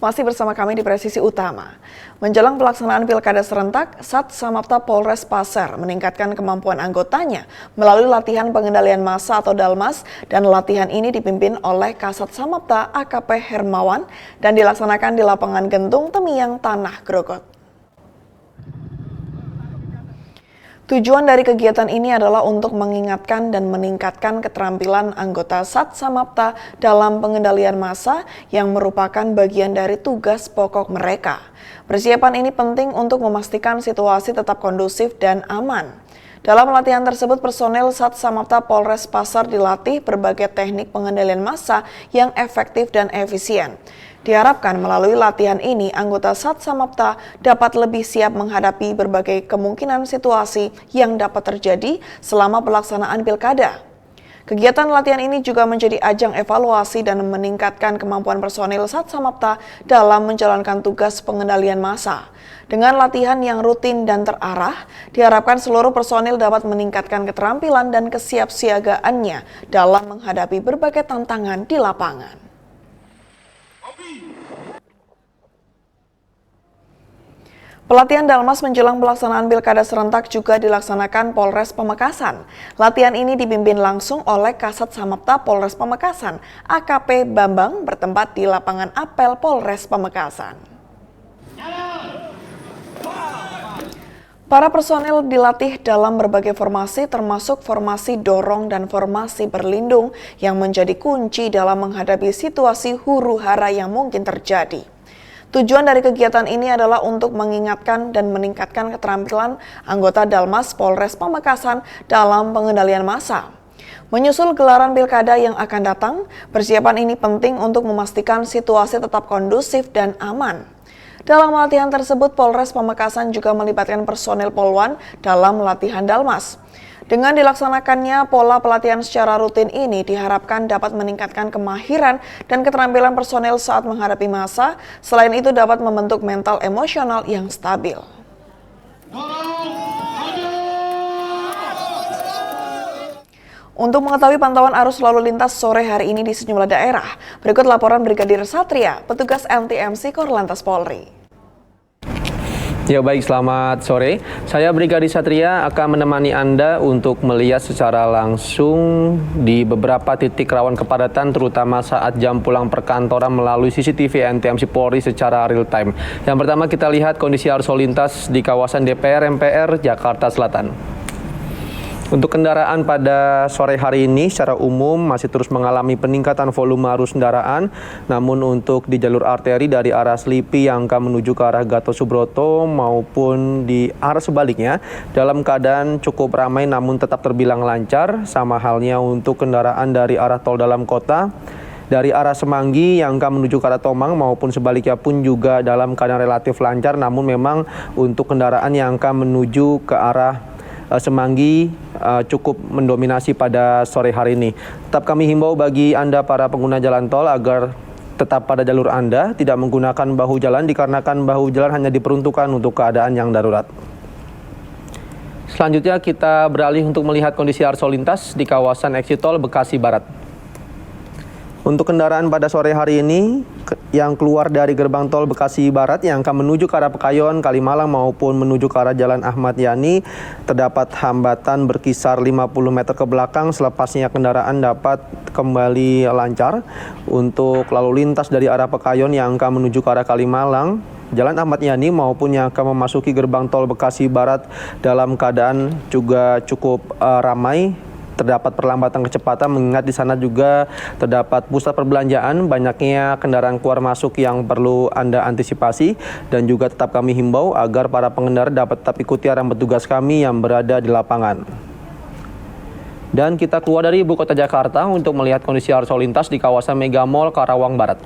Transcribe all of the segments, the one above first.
Masih bersama kami di Presisi Utama. Menjelang pelaksanaan Pilkada serentak, Sat Samapta Polres Pasar meningkatkan kemampuan anggotanya melalui latihan pengendalian massa atau Dalmas, dan latihan ini dipimpin oleh Kasat Samapta AKP Hermawan dan dilaksanakan di lapangan Gentung Temiang, Tanah Grogot. Tujuan dari kegiatan ini adalah untuk mengingatkan dan meningkatkan keterampilan anggota Sat Samapta dalam pengendalian massa yang merupakan bagian dari tugas pokok mereka. Persiapan ini penting untuk memastikan situasi tetap kondusif dan aman. Dalam latihan tersebut, personel Sat Samapta Polres Pasar dilatih berbagai teknik pengendalian massa yang efektif dan efisien. Diharapkan melalui latihan ini, anggota Sat Samapta dapat lebih siap menghadapi berbagai kemungkinan situasi yang dapat terjadi selama pelaksanaan pilkada. Kegiatan latihan ini juga menjadi ajang evaluasi dan meningkatkan kemampuan personil Sat Samapta dalam menjalankan tugas pengendalian massa. Dengan latihan yang rutin dan terarah, diharapkan seluruh personil dapat meningkatkan keterampilan dan kesiapsiagaannya dalam menghadapi berbagai tantangan di lapangan. Pelatihan Dalmas menjelang pelaksanaan Pilkada serentak juga dilaksanakan Polres Pamekasan. Latihan ini dipimpin langsung oleh Kasat Samapta Polres Pamekasan, AKP Bambang, bertempat di lapangan apel Polres Pamekasan. Para personel dilatih dalam berbagai formasi termasuk formasi dorong dan formasi berlindung yang menjadi kunci dalam menghadapi situasi huru-hara yang mungkin terjadi. Tujuan dari kegiatan ini adalah untuk mengingatkan dan meningkatkan keterampilan anggota Dalmas Polres Pamekasan dalam pengendalian massa. Menyusul gelaran pilkada yang akan datang, persiapan ini penting untuk memastikan situasi tetap kondusif dan aman. Dalam latihan tersebut, Polres Pamekasan juga melibatkan personil Polwan dalam latihan Dalmas. Dengan dilaksanakannya pola pelatihan secara rutin ini diharapkan dapat meningkatkan kemahiran dan keterampilan personel saat menghadapi massa. Selain itu dapat membentuk mental emosional yang stabil. Untuk mengetahui pantauan arus lalu lintas sore hari ini di sejumlah daerah, berikut laporan Brigadir Satria, petugas LTMC Korlantas Polri. Ya baik, selamat sore. Saya Brigadir Satria akan menemani Anda untuk melihat secara langsung di beberapa titik rawan kepadatan, terutama saat jam pulang perkantoran melalui CCTV LTMC Polri secara real time. Yang pertama kita lihat kondisi arus lalu lintas di kawasan DPR MPR Jakarta Selatan. Untuk kendaraan pada sore hari ini secara umum masih terus mengalami peningkatan volume arus kendaraan. Namun untuk di jalur arteri dari arah Selipi yang akan menuju ke arah Gatot Subroto maupun di arah sebaliknya dalam keadaan cukup ramai namun tetap terbilang lancar. Sama halnya untuk kendaraan dari arah tol dalam kota. Dari arah Semanggi yang akan menuju ke arah Tomang maupun sebaliknya pun juga dalam keadaan relatif lancar. Namun memang untuk kendaraan yang akan menuju ke arah Semanggi cukup mendominasi pada sore hari ini. Tetap kami himbau bagi Anda para pengguna jalan tol agar tetap pada jalur Anda, tidak menggunakan bahu jalan dikarenakan bahu jalan hanya diperuntukkan untuk keadaan yang darurat. Selanjutnya kita beralih untuk melihat kondisi arus lalu lintas di kawasan exit tol Bekasi Barat. Untuk kendaraan pada sore hari ini yang keluar dari gerbang tol Bekasi Barat yang akan menuju ke arah Pekayon, Kalimalang maupun menuju ke arah Jalan Ahmad Yani terdapat hambatan berkisar 50 meter ke belakang. Selepasnya kendaraan dapat kembali lancar. Untuk lalu lintas dari arah Pekayon yang akan menuju ke arah Kalimalang, Jalan Ahmad Yani maupun yang akan memasuki gerbang tol Bekasi Barat dalam keadaan juga cukup ramai. Terdapat perlambatan kecepatan mengingat di sana juga terdapat pusat perbelanjaan, banyaknya kendaraan keluar masuk yang perlu Anda antisipasi, dan juga tetap kami himbau agar para pengendara dapat tetap ikuti arahan petugas kami yang berada di lapangan. Dan kita keluar dari ibu kota Jakarta untuk melihat kondisi arus lalu lintas di kawasan Mega Mall Karawang Barat.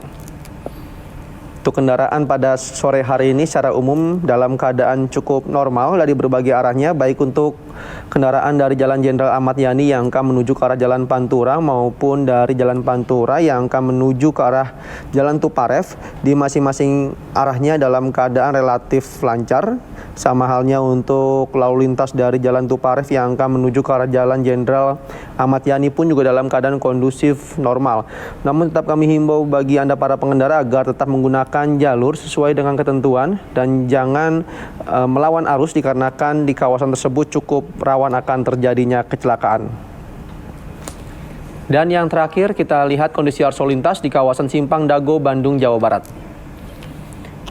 Untuk kendaraan pada sore hari ini secara umum dalam keadaan cukup normal dari berbagai arahnya, baik untuk kendaraan dari Jalan Jenderal Ahmad Yani yang akan menuju ke arah Jalan Pantura maupun dari Jalan Pantura yang akan menuju ke arah Jalan Tuparef, di masing-masing arahnya dalam keadaan relatif lancar. Sama halnya untuk lalu lintas dari Jalan Tuparef yang akan menuju ke arah Jalan Jenderal Ahmad Yani pun juga dalam keadaan kondusif normal. Namun tetap kami himbau bagi Anda para pengendara agar tetap menggunakan jalur sesuai dengan ketentuan dan jangan melawan arus dikarenakan di kawasan tersebut cukup rawan akan terjadinya kecelakaan. Dan yang terakhir kita lihat kondisi arus lalu lintas di kawasan Simpang Dago, Bandung, Jawa Barat.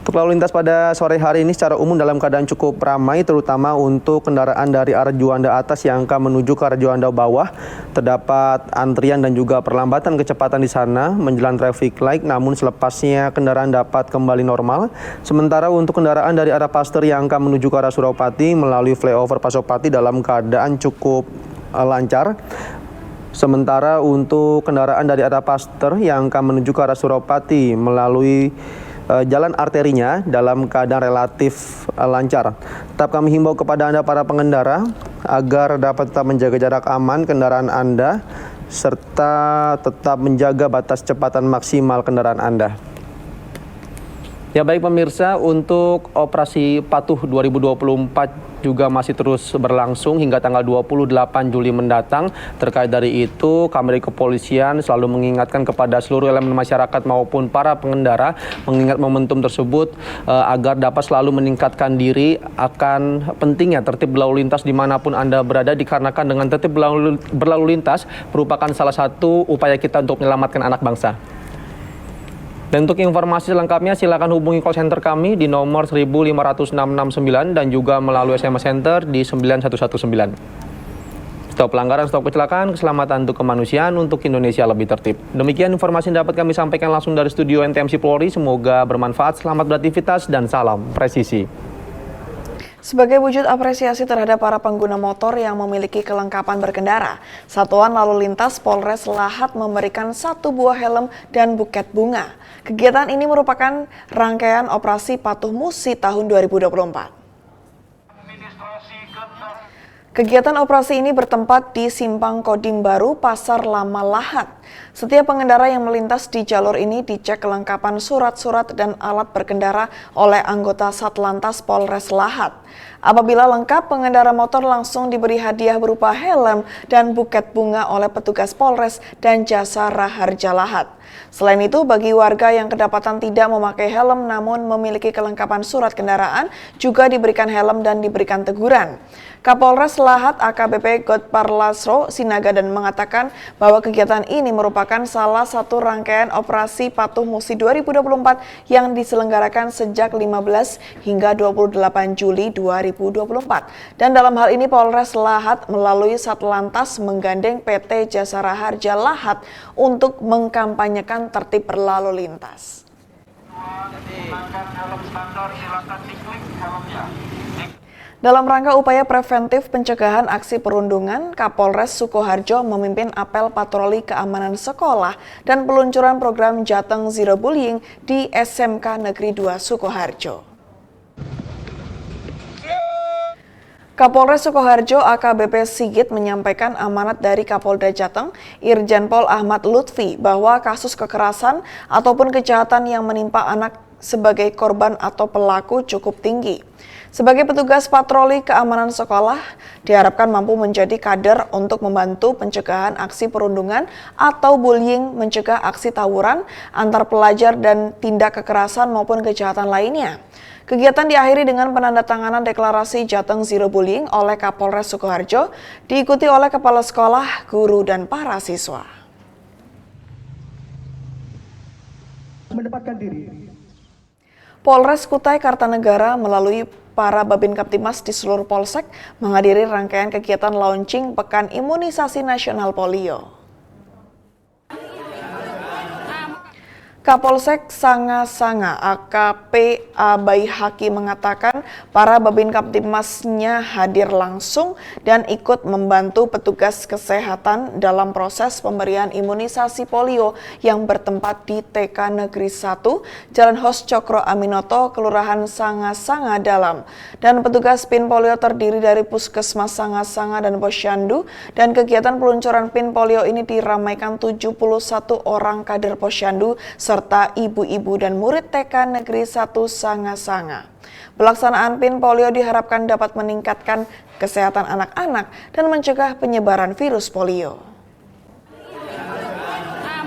Untuk lalu lintas pada sore hari ini secara umum dalam keadaan cukup ramai, terutama untuk kendaraan dari arah Juanda atas yang akan menuju ke arah Juanda bawah. Terdapat antrian dan juga perlambatan kecepatan di sana menjelang traffic light, namun selepasnya kendaraan dapat kembali normal. Sementara untuk kendaraan dari arah Paster yang akan menuju ke arah Suropati melalui flyover Pasopati dalam keadaan cukup lancar. Sementara untuk kendaraan dari arah Paster yang akan menuju ke arah Suropati melalui jalan arterinya dalam keadaan relatif lancar. Tetap kami himbau kepada Anda para pengendara agar dapat tetap menjaga jarak aman kendaraan Anda serta tetap menjaga batas kecepatan maksimal kendaraan Anda. Ya baik pemirsa, untuk operasi Patuh 2024 juga masih terus berlangsung hingga tanggal 28 Juli mendatang. Terkait dari itu, kami dari kepolisian selalu mengingatkan kepada seluruh elemen masyarakat maupun para pengendara mengingat momentum tersebut agar dapat selalu meningkatkan diri akan pentingnya tertib berlalu lintas dimanapun Anda berada, dikarenakan dengan tertib berlalu lintas merupakan salah satu upaya kita untuk menyelamatkan anak bangsa. Dan untuk informasi selengkapnya silakan hubungi call center kami di nomor 15669 dan juga melalui SMS Center di 9119. Stop pelanggaran, stop kecelakaan, keselamatan untuk kemanusiaan untuk Indonesia lebih tertib. Demikian informasi yang dapat kami sampaikan langsung dari studio NTMC Polri. Semoga bermanfaat, selamat beraktivitas dan salam presisi. Sebagai wujud apresiasi terhadap para pengguna motor yang memiliki kelengkapan berkendara, Satuan Lalu Lintas Polres Lahat memberikan 1 buah helm dan buket bunga. Kegiatan ini merupakan rangkaian operasi Patuh Musi tahun 2024. Kegiatan operasi ini bertempat di Simpang Kodim Baru, Pasar Lama Lahat. Setiap pengendara yang melintas di jalur ini dicek kelengkapan surat-surat dan alat berkendara oleh anggota Satlantas Polres Lahat. Apabila lengkap, pengendara motor langsung diberi hadiah berupa helm dan buket bunga oleh petugas Polres dan Jasa Raharja Lahat. Selain itu, bagi warga yang kedapatan tidak memakai helm namun memiliki kelengkapan surat kendaraan, juga diberikan helm dan diberikan teguran. Kapolres Lahat AKBP Godparlasro Sinaga dan mengatakan bahwa kegiatan ini merupakan salah satu rangkaian operasi Patuh Musi 2024 yang diselenggarakan sejak 15 hingga 28 Juli 2024. Dan dalam hal ini Polres Lahat melalui Satlantas menggandeng PT Jasa Raharja Lahat untuk mengkampanyekan tertib berlalu lintas. Dalam rangka upaya preventif pencegahan aksi perundungan, Kapolres Sukoharjo memimpin apel patroli keamanan sekolah dan peluncuran program Jateng Zero Bullying di SMK Negeri 2 Sukoharjo. Kapolres Sukoharjo AKBP Sigit menyampaikan amanat dari Kapolda Jateng, Irjen Pol Ahmad Lutfi, bahwa kasus kekerasan ataupun kejahatan yang menimpa anak sebagai korban atau pelaku cukup tinggi. Sebagai petugas patroli keamanan sekolah, diharapkan mampu menjadi kader untuk membantu pencegahan aksi perundungan atau bullying, mencegah aksi tawuran antar pelajar dan tindak kekerasan maupun kejahatan lainnya. Kegiatan diakhiri dengan penandatanganan deklarasi Jateng Zero Bullying oleh Kapolres Sukoharjo, diikuti oleh kepala sekolah, guru, dan para siswa. Mendapatkan diri. Polres Kutai Kartanegara melalui para Babin Kaptimas di seluruh polsek menghadiri rangkaian kegiatan launching Pekan Imunisasi Nasional Polio. Kapolsek Sanga-Sanga AKP Abai Haki mengatakan para Babin Kaptimasnya hadir langsung dan ikut membantu petugas kesehatan dalam proses pemberian imunisasi polio yang bertempat di TK Negeri 1, Jalan Hos Cokro Aminoto, Kelurahan Sanga-Sanga Dalam. Dan petugas PIN polio terdiri dari Puskesmas Sanga-Sanga dan Posyandu, dan kegiatan peluncuran PIN polio ini diramaikan 71 orang kader Posyandu serta ibu-ibu dan murid TK Negeri 1 Sanga-Sanga. Pelaksanaan PIN polio diharapkan dapat meningkatkan kesehatan anak-anak dan mencegah penyebaran virus polio.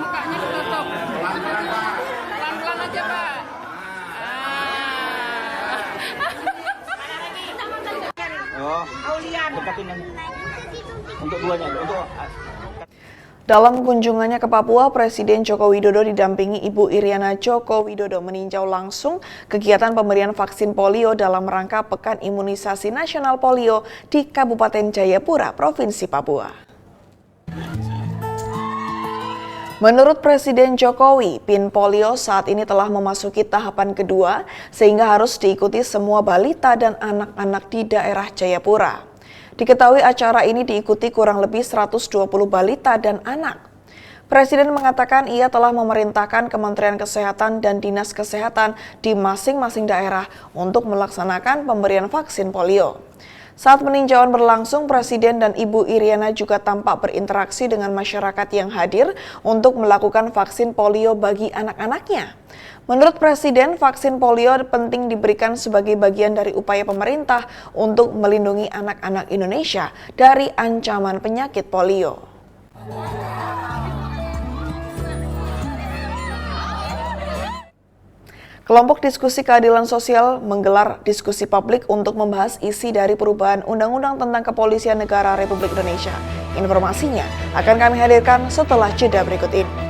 Mukanya ditutup. Pelan-pelan aja, Pak. Deketin yang untuk duanya, untuk Dalam kunjungannya ke Papua, Presiden Joko Widodo didampingi Ibu Iriana Joko Widodo meninjau langsung kegiatan pemberian vaksin polio dalam rangka Pekan Imunisasi Nasional Polio di Kabupaten Jayapura, Provinsi Papua. Menurut Presiden Jokowi, PIN polio saat ini telah memasuki tahapan kedua sehingga harus diikuti semua balita dan anak-anak di daerah Jayapura. Diketahui acara ini diikuti kurang lebih 120 balita dan anak. Presiden mengatakan ia telah memerintahkan Kementerian Kesehatan dan Dinas Kesehatan di masing-masing daerah untuk melaksanakan pemberian vaksin polio. Saat peninjauan berlangsung, Presiden dan Ibu Iriana juga tampak berinteraksi dengan masyarakat yang hadir untuk melakukan vaksin polio bagi anak-anaknya. Menurut Presiden, vaksin polio penting diberikan sebagai bagian dari upaya pemerintah untuk melindungi anak-anak Indonesia dari ancaman penyakit polio. Kelompok Diskusi Keadilan Sosial menggelar diskusi publik untuk membahas isi dari perubahan Undang-Undang tentang Kepolisian Negara Republik Indonesia. Informasinya akan kami hadirkan setelah jeda berikut ini.